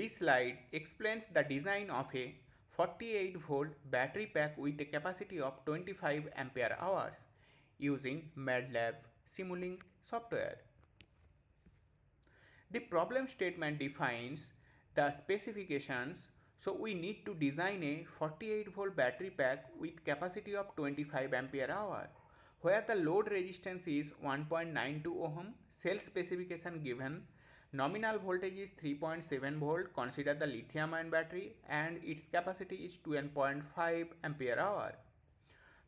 This slide explains the design of a 48 volt battery pack with a capacity of 25 ampere hours using MATLAB Simulink software. The problem statement defines the specifications, so we need to design a 48 volt battery pack with capacity of 25 ampere hour where the load resistance is 1.92 ohm, cell specification given, nominal voltage is 3.7 volt, consider the lithium-ion battery and its capacity is 12.5 ampere hour.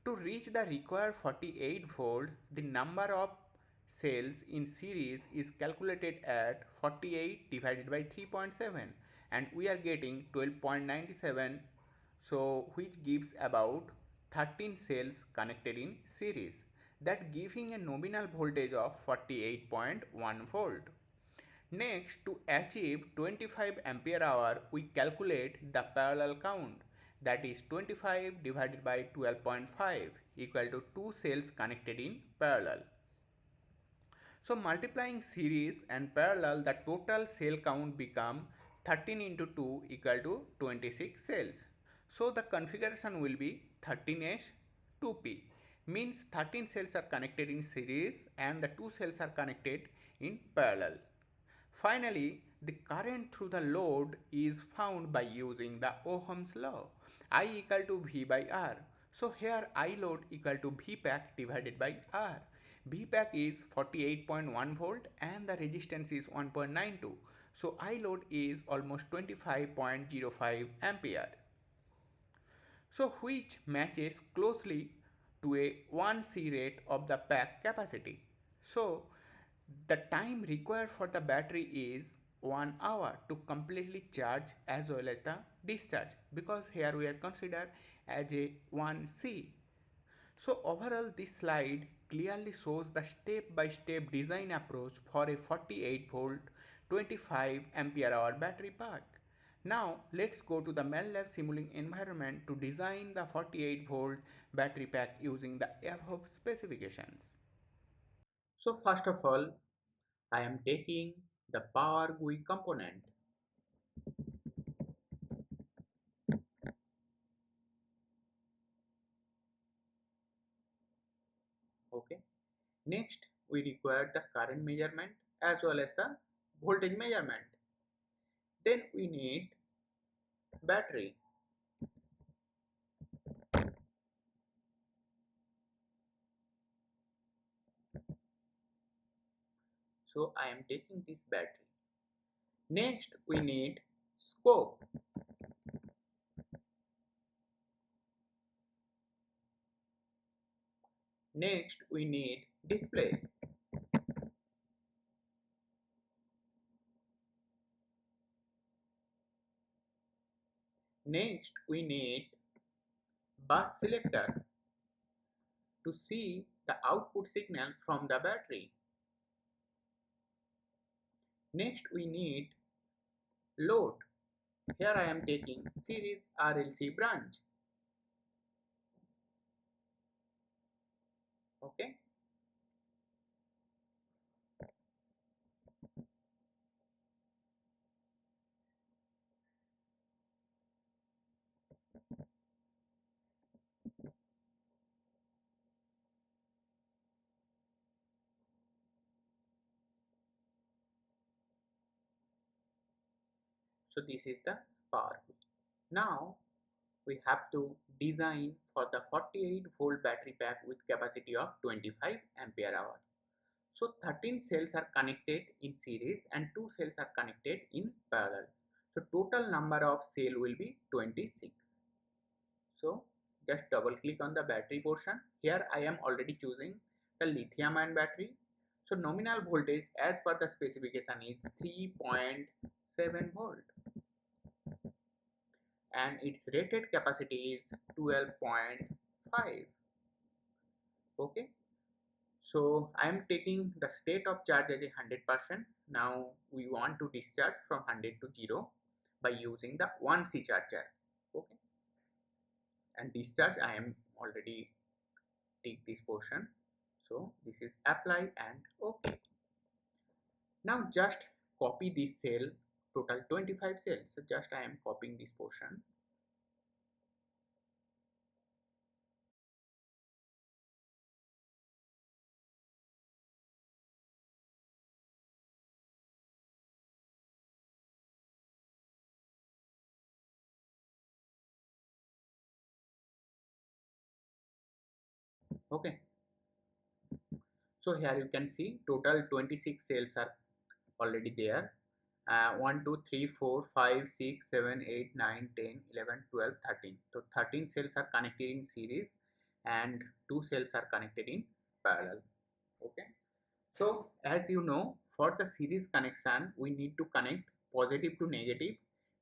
To reach the required 48 volt, the number of cells in series is calculated at 48 divided by 3.7 and we are getting 12.97, so which gives about 13 cells connected in series, that giving a nominal voltage of 48.1 volt. Next, to achieve 25 ampere hour, we calculate the parallel count, that is 25 divided by 12.5 equal to 2 cells connected in parallel. So multiplying series and parallel, the total cell count become 13 into 2 equal to 26 cells. So the configuration will be 13S2P, means 13 cells are connected in series and the 2 cells are connected in parallel. Finally, the current through the load is found by using the Ohm's law, I equal to V by R. So here I load equal to V pack divided by R. V pack is 48.1 volt and the resistance is 1.92. So I load is almost 25.05 ampere. So which matches closely to a 1C rate of the pack capacity. So the time required for the battery is 1 hour to completely charge as well as the discharge, because here we are considered as a 1C. So overall this slide clearly shows the step-by-step design approach for a 48 volt 25 ampere hour battery pack. Now let's go to the MATLAB Simulink environment to design the 48 volt battery pack using the above specifications. So first of all, I am taking the power GUI component. Okay. Next, we require the current measurement as well as the voltage measurement. Then we need battery. So I am taking this battery. Next, we need scope. Next, we need display. Next, we need bus selector to see the output signal from the battery. Next, we need load. Here I am taking series RLC branch. Okay. So this is the power. Now we have to design for the 48 volt battery pack with capacity of 25 ampere hour. So 13 cells are connected in series and 2 cells are connected in parallel. So total number of cell will be 26. So just double click on the battery portion. Here I am already choosing the lithium-ion battery. So nominal voltage as per the specification is 3.7 volt and its rated capacity is 12.5. Okay. So I am taking the state of charge as 100%. Now we want to discharge from 100 to 0 by using the 1C charger. Okay. And discharge I am already take this portion. So this is apply and okay. Now just copy this cell total 25 cells. So just I am copying this portion. Okay, so here you can see total 26 cells are already there. 1 2 3 4 5 6 7 8 9 10 11 12 13. So 13 cells are connected in series and 2 cells are connected in parallel. Okay, so as you know, for the series connection we need to connect positive to negative,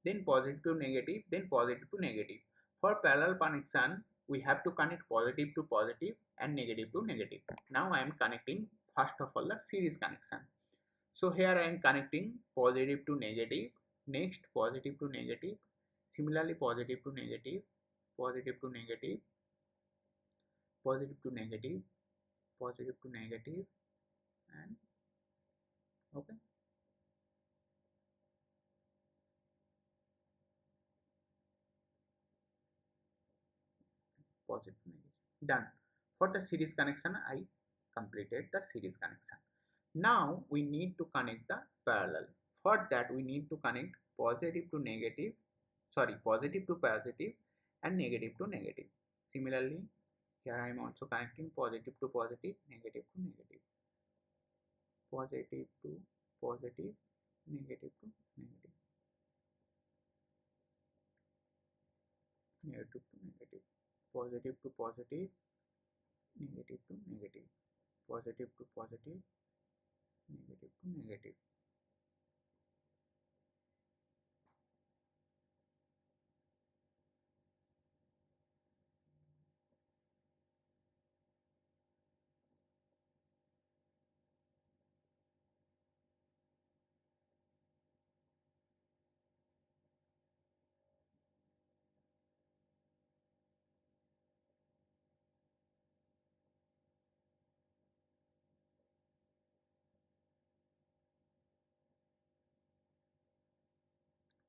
then positive to negative, then positive to negative. For parallel connection we have to connect positive to positive and negative to negative. Now I am connecting first of all the series connection. So here I am connecting positive to negative, next positive to negative, similarly positive to negative, positive to negative, positive to negative, positive to negative, and okay, positive to negative. Done. For the series connection, I completed the series connection. Now we need to connect the parallel. For that we need to connect positive to negative, sorry, positive to positive and negative to negative. Similarly, here I am also connecting positive to positive, negative to negative, positive to positive, negative to negative, negative to negative, positive to positive, negative to negative, positive to positive, negative to negative.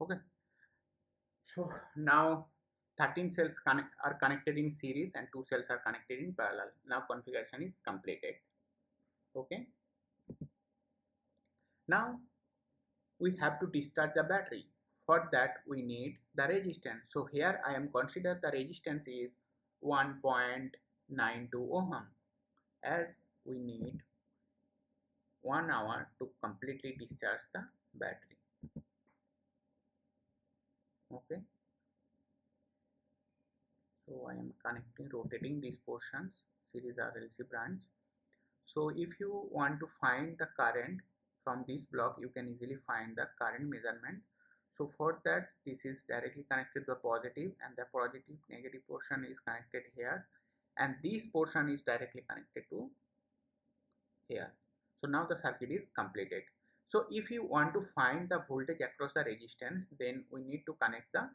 Okay, so now 13 cells are connected in series and 2 cells are connected in parallel. Now configuration is completed. Okay, now we have to discharge the battery. For that we need the resistance. So here I am consider the resistance is 1.92 ohm, as we need 1 hour to completely discharge the battery. Okay, so I am connecting, rotating these portions, series RLC branch. So if you want to find the current from this block, you can easily find the current measurement. So for that, this is directly connected to the positive and the positive negative portion is connected here, and this portion is directly connected to here. So now the circuit is completed. So if you want to find the voltage across the resistance, then we need to connect the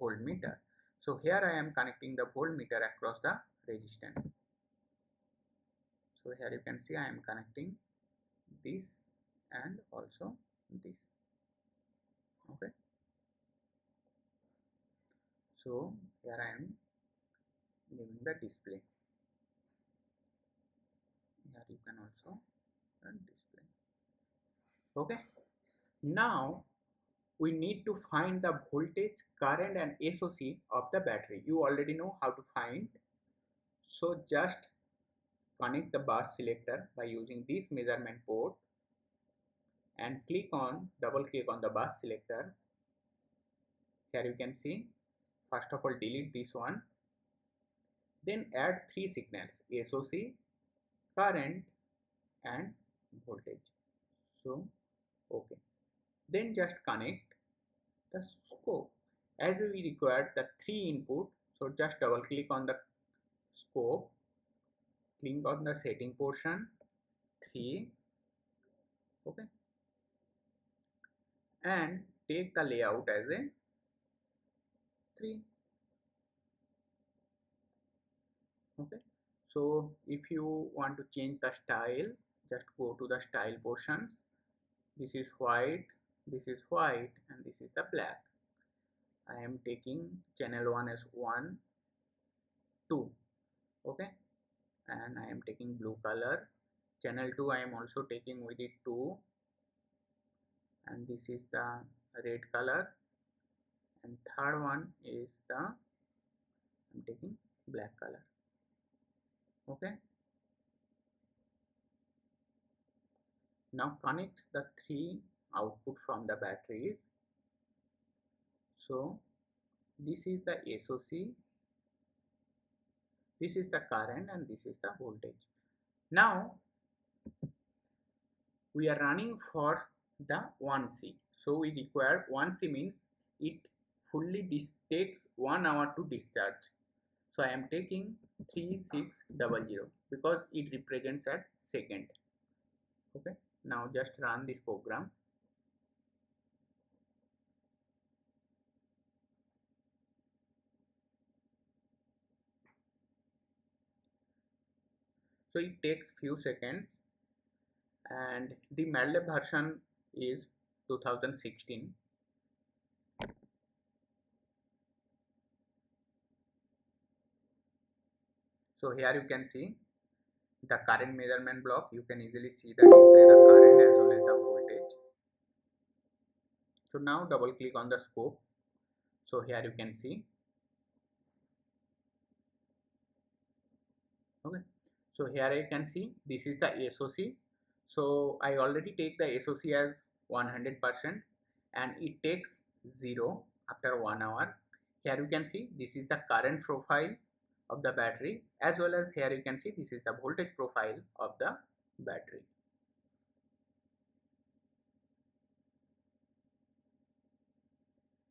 voltmeter. So here I am connecting the voltmeter across the resistance. So here you can see I am connecting this and also this. Okay, so here I am giving the display. Here you can also run display. Okay, now we need to find the voltage, current and SOC of the battery. You already know how to find. So just connect the bus selector by using this measurement port and double click on the bus selector. Here you can see, first of all delete this one, then add three signals: SOC, current and voltage. So okay, then just connect the scope. As we required the three input, so just double click on the scope, click on the setting portion 3. Okay, and take the layout as a 3. Okay, so if you want to change the style, just go to the style portions. This is white, this is white, and this is the black. I am taking channel 1 as 1, 2, okay, and I am taking blue color. Channel 2 I am also taking with it 2, and this is the red color, and third one is the I'm taking black color, okay. Now connect the three output from the batteries. So this is the SOC, this is the current, and this is the voltage. Now we are running for the 1C. So we require 1C means it fully takes 1 hour to discharge. So I am taking 3600 because it represents at second. Okay, now just run this program. So it takes few seconds, and the MATLAB version is 2016. So here you can see the current measurement block. You can easily see the display the current as well as the voltage. So now double click on the scope. So here you can see, okay, so here I can see this is the SOC. So I already take the SOC as 100%, and it takes 0 after 1 hour. Here you can see this is the current profile of the battery, as well as here you can see this is the voltage profile of the battery.